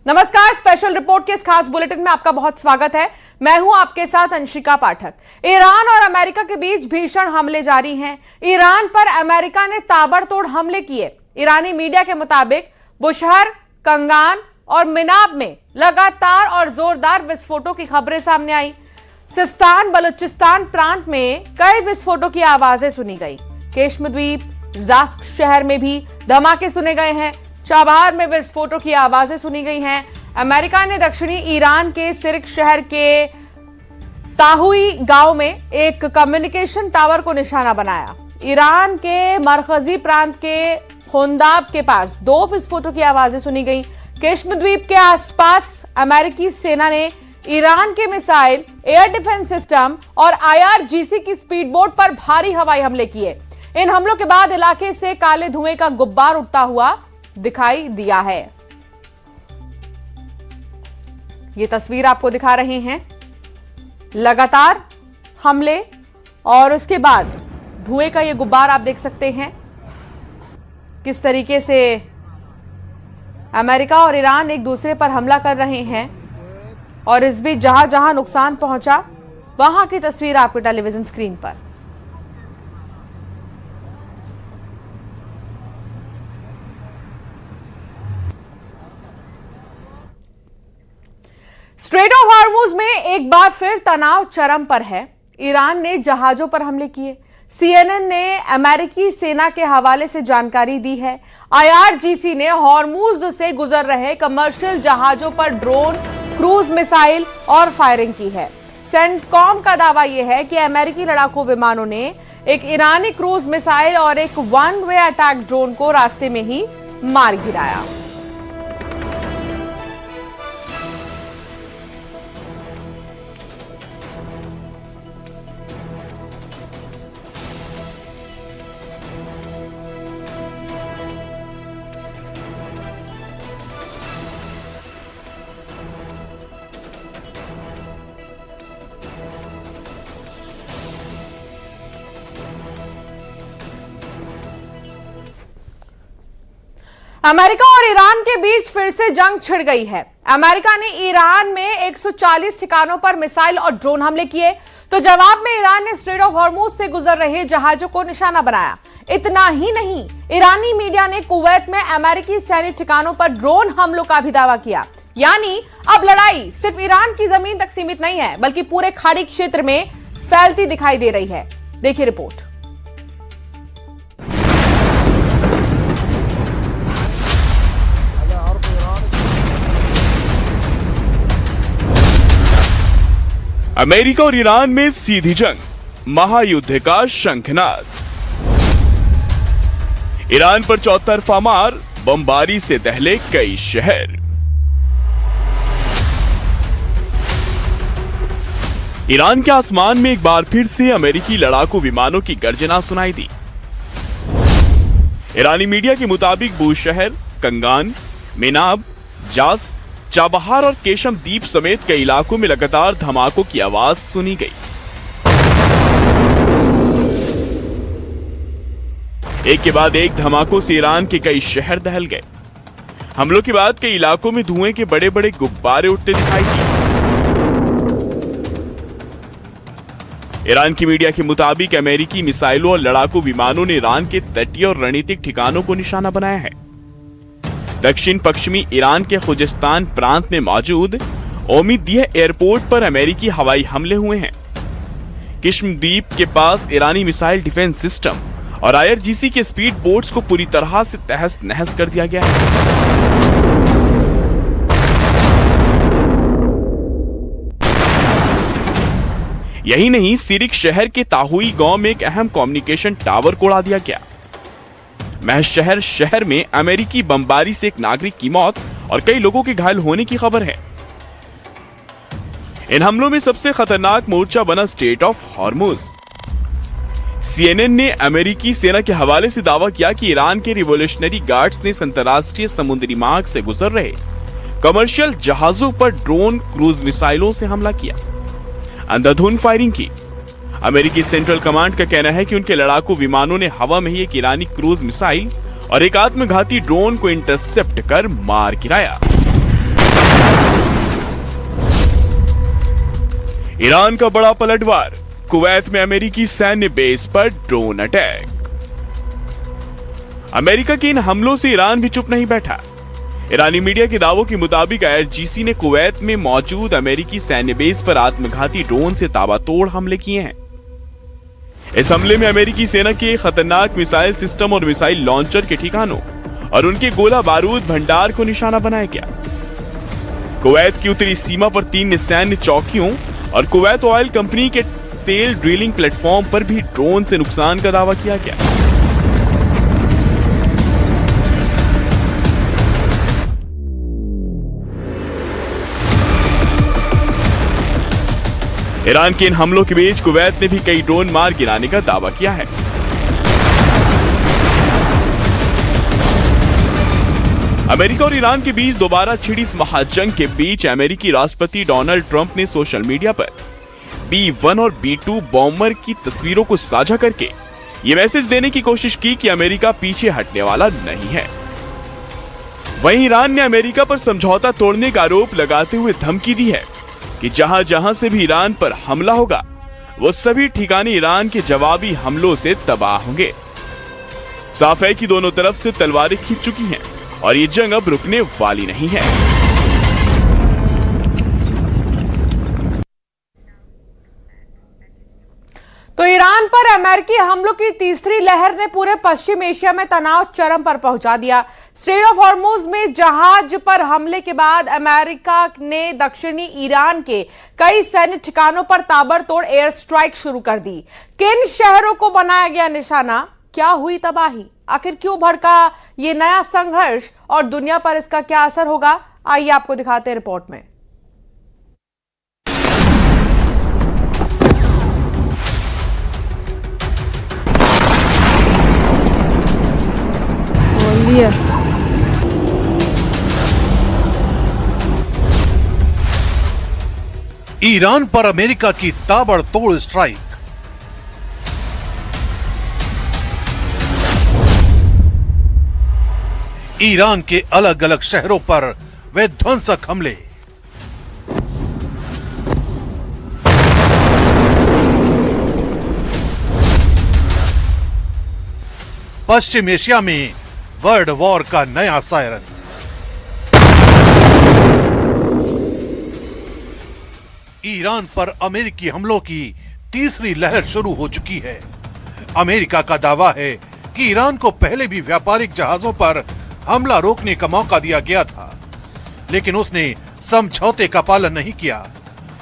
नमस्कार, special report के इस खास बुलेटिन में आपका बहुत स्वागत है। मैं हूं आपके साथ अंशिका पाठक। ईरान और अमेरिका के बीच भीषण हमले जारी हैं। ईरान पर अमेरिका ने ताबड़तोड़ हमले किए। ईरानी मीडिया के मुताबिक बुशहर, कंगान और मिनाब में लगातार और जोरदार विस्फोटों की खबरें सामने आई। सिस्तान बलूचिस्तान प्रांत में कई विस्फोटों की आवाजें सुनी गई। केशम द्वीप, जास्क शहर में भी धमाके सुने गए हैं। चाबहार में विस्फोटों की आवाजें सुनी गई हैं। अमेरिका ने दक्षिणी ईरान के सिर्क शहर के ताहुई गांव में एक कम्युनिकेशन टावर को निशाना बनाया। ईरान के मरकजी प्रांत के होंदाब के पास 2 विस्फोटों की आवाजें सुनी गई। केशम द्वीप के आसपास अमेरिकी सेना ने ईरान के मिसाइल, एयर डिफेंस सिस्टम और IRGC की स्पीडबोट पर भारी हवाई हमले किए। इन हमलों के बाद इलाके से काले धुएं का गुब्बार उठता हुआ दिखाई दिया है। ये तस्वीर आपको दिखा रहे हैं। लगातार हमले और उसके बाद धुएं का ये गुब्बार आप देख सकते हैं। किस तरीके से अमेरिका और ईरान एक दूसरे पर हमला कर रहे हैं और इस बीच जहां जहां नुकसान पहुंचा वहां की तस्वीर आपके टेलीविजन स्क्रीन पर। स्ट्रेट ऑफ हॉर्मुज में एक बार फिर तनाव चरम पर है। ईरान ने जहाजों पर हमले किए। CNN ने अमेरिकी सेना के हवाले से जानकारी दी है। IRGC ने हॉर्मुज से गुजर रहे कमर्शियल जहाजों पर ड्रोन, क्रूज मिसाइल और फायरिंग की है। सेंटकॉम का दावा यह है कि अमेरिकी लड़ाकू विमानों ने एक ईरानी क्रूज मिसाइल और एक वन वे अटैक ड्रोन को रास्ते में ही मार गिराया। अमेरिका और ईरान के बीच फिर से जंग छिड़ गई है। अमेरिका ने ईरान में 140 ठिकानों पर मिसाइल और ड्रोन हमले किए, तो जवाब में ईरान ने स्ट्रेट ऑफ हॉर्मुज से गुजर रहे जहाजों को निशाना बनाया। इतना ही नहीं, ईरानी मीडिया ने कुवैत में अमेरिकी सैनिक ठिकानों पर ड्रोन हमलों का भी दावा किया। यानी अब लड़ाई सिर्फ ईरान की जमीन तक सीमित नहीं है, बल्कि पूरे खाड़ी क्षेत्र में फैलती दिखाई दे रही है। देखिए रिपोर्ट। अमेरिका और ईरान में सीधी जंग, महायुद्ध का शंखनाद। ईरान पर चौतरफा मार, बमबारी से दहले कई शहर। ईरान के आसमान में एक बार फिर से अमेरिकी लड़ाकू विमानों की गर्जना सुनाई दी। ईरानी मीडिया के मुताबिक बुशहर, कंगान, मिनाब, जास्क, चाबहार और केशम द्वीप समेत कई इलाकों में लगातार धमाकों की आवाज सुनी गई। एक के बाद एक धमाकों से ईरान के कई शहर दहल गए। हमलों के बाद कई इलाकों में धुएं के बड़े बड़े गुब्बारे उठते दिखाई दिए। ईरान की मीडिया के मुताबिक अमेरिकी मिसाइलों और लड़ाकू विमानों ने ईरान के तटीय और रणनीतिक ठिकानों को निशाना बनाया है। दक्षिण पश्चिमी ईरान के खुजिस्तान प्रांत में मौजूद ओमिदियह एयरपोर्ट पर अमेरिकी हवाई हमले हुए हैं। केशम द्वीप के पास ईरानी मिसाइल डिफेंस सिस्टम और IRGC के स्पीड बोट्स को पूरी तरह से तहस नहस कर दिया गया है। यही नहीं, सिरिक शहर के ताहुई गांव में एक अहम कम्युनिकेशन टावर को उड़ा दिया गया। महज शहर में अमेरिकी बमबारी से एक नागरिक की मौत और कई लोगों के घायल होने की खबर है। इन हमलों में सबसे खतरनाक मोर्चा बना स्ट्रेट ऑफ हॉर्मुज। CNN ने अमेरिकी सेना के हवाले से दावा किया कि ईरान के रिवोल्यूशनरी गार्ड्स ने अंतर्राष्ट्रीय समुद्री मार्ग से गुजर रहे कमर्शियल जहाजों पर ड्रोन, क्रूज मिसाइलों से हमला किया, अंधाधुंध फायरिंग की। अमेरिकी सेंट्रल कमांड का कहना है कि उनके लड़ाकू विमानों ने हवा में ही एक ईरानी क्रूज मिसाइल और एक आत्मघाती ड्रोन को इंटरसेप्ट कर मार गिराया। ईरान का बड़ा पलटवार, कुवैत में अमेरिकी सैन्य बेस पर ड्रोन अटैक। अमेरिका के इन हमलों से ईरान भी चुप नहीं बैठा। ईरानी मीडिया के दावों के मुताबिक IRGC ने कुवैत में मौजूद अमेरिकी सैन्य बेस पर आत्मघाती ड्रोन से ताबड़तोड़ हमले किए हैं। इस हमले में अमेरिकी सेना के खतरनाक मिसाइल सिस्टम और मिसाइल लॉन्चर के ठिकानों और उनके गोला बारूद भंडार को निशाना बनाया गया। कुवैत की उत्तरी सीमा पर 3 सैन्य चौकियों और कुवैत ऑयल कंपनी के तेल ड्रिलिंग प्लेटफॉर्म पर भी ड्रोन से नुकसान का दावा किया गया। ईरान के इन हमलों के बीच कुवैत ने भी कई ड्रोन मार गिराने का दावा किया है। अमेरिका और ईरान के बीच दोबारा छिड़ी इस महाजंग के बीच अमेरिकी राष्ट्रपति डोनाल्ड ट्रंप ने सोशल मीडिया पर B-1 और B-2 बॉम्बर की तस्वीरों को साझा करके ये मैसेज देने की कोशिश की कि अमेरिका पीछे हटने वाला नहीं है। वहीं ईरान ने अमेरिका पर समझौता तोड़ने का आरोप लगाते हुए धमकी दी है कि जहां जहां से भी ईरान पर हमला होगा वो सभी ठिकाने ईरान के जवाबी हमलों से तबाह होंगे। साफ है कि दोनों तरफ से तलवारें खींच चुकी हैं और ये जंग अब रुकने वाली नहीं है। तो ईरान पर अमेरिकी हमलों की तीसरी लहर ने पूरे पश्चिम एशिया में तनाव चरम पर पहुंचा दिया। स्ट्रेट ऑफ हॉर्मुज में जहाज पर हमले के बाद अमेरिका ने दक्षिणी ईरान के कई सैन्य ठिकानों पर ताबड़तोड़ एयर स्ट्राइक शुरू कर दी। किन शहरों को बनाया गया निशाना? क्या हुई तबाही? आखिर क्यों भड़का ये नया संघर्ष और दुनिया पर इसका क्या असर होगा? आइए आपको दिखाते हैं रिपोर्ट में। ईरान पर अमेरिका की ताबड़तोड़ स्ट्राइक। ईरान के अलग अलग शहरों पर विध्वंसक हमले। पश्चिम एशिया में वर्ल्ड वॉर का नया सायरन। ईरान पर अमेरिकी हमलों की तीसरी लहर शुरू हो चुकी है। अमेरिका का दावा है कि ईरान को पहले भी व्यापारिक जहाजों पर हमला रोकने का मौका दिया गया था, लेकिन उसने समझौते का पालन नहीं किया।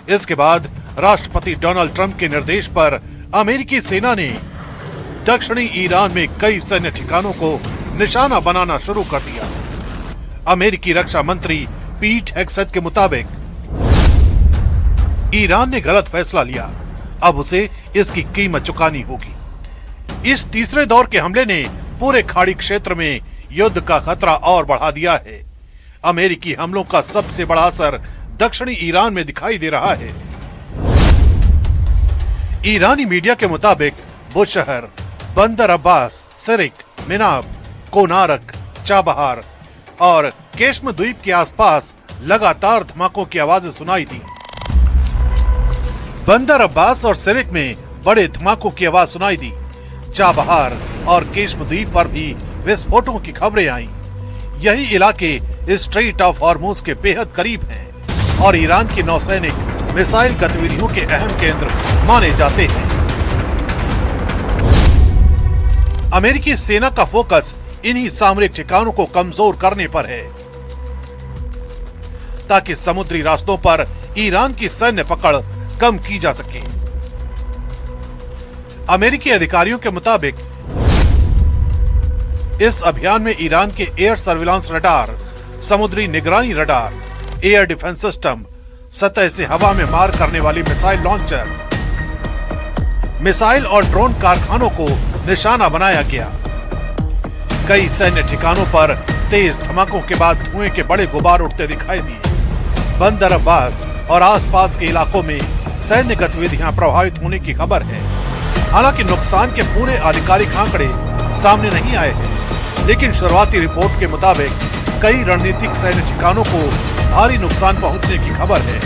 इसके बाद राष्ट्रपति डोनाल्ड ट्रंप के निर्देश पर अमेरिकी सेना ने दक्षिणी ईरान में कई सैन्य ठिकानों को निशाना बनाना शुरू कर दिया। अमेरिकी रक्षा मंत्री पीट हेग्सेथ के मुताबिक ईरान ने गलत फैसला लिया, अब उसे इसकी कीमत चुकानी होगी। इस तीसरे दौर के हमले ने पूरे खाड़ी क्षेत्र में युद्ध का खतरा और बढ़ा दिया है। अमेरिकी हमलों का सबसे बड़ा असर दक्षिणी ईरान में दिखाई दे रहा है। ईरानी मीडिया के मुताबिक बुशहर, बंदर अब्बास, सिरिक, मिनाब, कोनारक, चाबहार और केश्म द्वीप के आसपास लगातार धमाकों की आवाजें सुनाई दी। बंदर अब्बास और सिरिक में बड़े धमाकों की आवाज सुनाई दी। चाबहार और केश्म द्वीप पर भी विस्फोटों की खबरें आईं। यही इलाके स्ट्रेट ऑफ हॉर्मुज के बेहद करीब हैं और ईरान के नौसैनिक मिसाइल गतिविधियों के अहम केंद्र माने जाते हैं। अमेरिकी सेना का फोकस इन्हीं सामरिक ठिकानों को कमजोर करने पर है, ताकि समुद्री रास्तों पर ईरान की सैन्य पकड़ कम की जा सके। अमेरिकी अधिकारियों के मुताबिक इस अभियान में ईरान के एयर सर्विलांस रडार, समुद्री निगरानी रडार, एयर डिफेंस सिस्टम, सतह से हवा में मार करने वाली मिसाइल लॉन्चर, मिसाइल और ड्रोन कारखानों को निशाना बनाया गया। कई सैन्य ठिकानों पर तेज धमाकों के बाद धुएं के बड़े गुबार उठते दिखाई दिए। बंदर अब्बास और आसपास के इलाकों में सैन्य गतिविधियां प्रभावित होने की खबर है। हालांकि नुकसान के पूरे आधिकारिक आंकड़े सामने नहीं आए हैं, लेकिन शुरुआती रिपोर्ट के मुताबिक कई रणनीतिक सैन्य ठिकानों को भारी नुकसान पहुंचने की खबर है।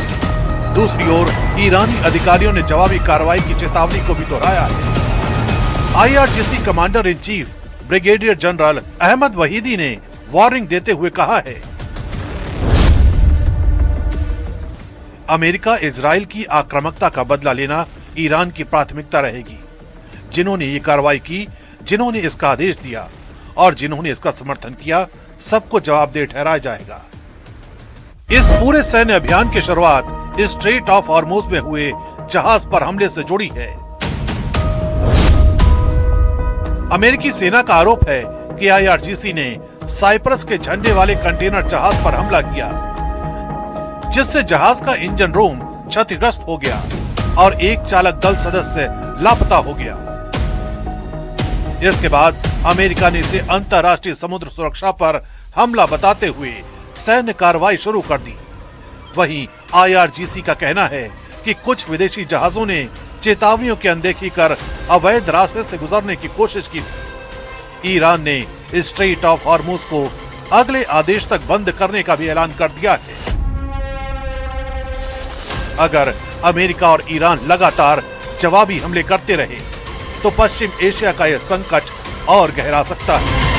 दूसरी ओर ईरानी अधिकारियों ने जवाबी कार्रवाई की चेतावनी को भी दोहराया है। IRGC commander in chief brigadier general Ahmad Vahidi ने वार्निंग देते हुए कहा है, अमेरिका इजराइल की आक्रामकता का बदला लेना ईरान की प्राथमिकता रहेगी। जिन्होंने ये कार्रवाई की, जिन्होंने इसका आदेश दिया और जिन्होंने इसका समर्थन किया, सबको जवाबदेह ठहराया जाएगा। इस पूरे सैन्य अभियान की शुरुआत स्ट्रेट ऑफ हॉर्मुज में हुए जहाज पर हमले से जुड़ी है। अमेरिकी सेना का आरोप है कि IRGC ने साइप्रस के झंडे वाले कंटेनर जहाज पर हमला किया, जिससे जहाज का इंजन रूम क्षतिग्रस्त हो गया और एक चालक दल सदस्य लापता हो गया। इसके बाद अमेरिका ने इसे अंतर्राष्ट्रीय समुद्र सुरक्षा पर हमला बताते हुए सैन्य कार्रवाई शुरू कर दी। वहीं IRGC का कहना है कि कुछ विदेशी जहाजों ने चेतावनियों की अनदेखी कर अवैध रास्ते से गुजरने की कोशिश की थी। ईरान ने स्ट्रेट ऑफ हॉर्मुज को अगले आदेश तक बंद करने का भी ऐलान कर दिया है। अगर अमेरिका और ईरान लगातार जवाबी हमले करते रहे तो पश्चिम एशिया का यह संकट और गहरा सकता है।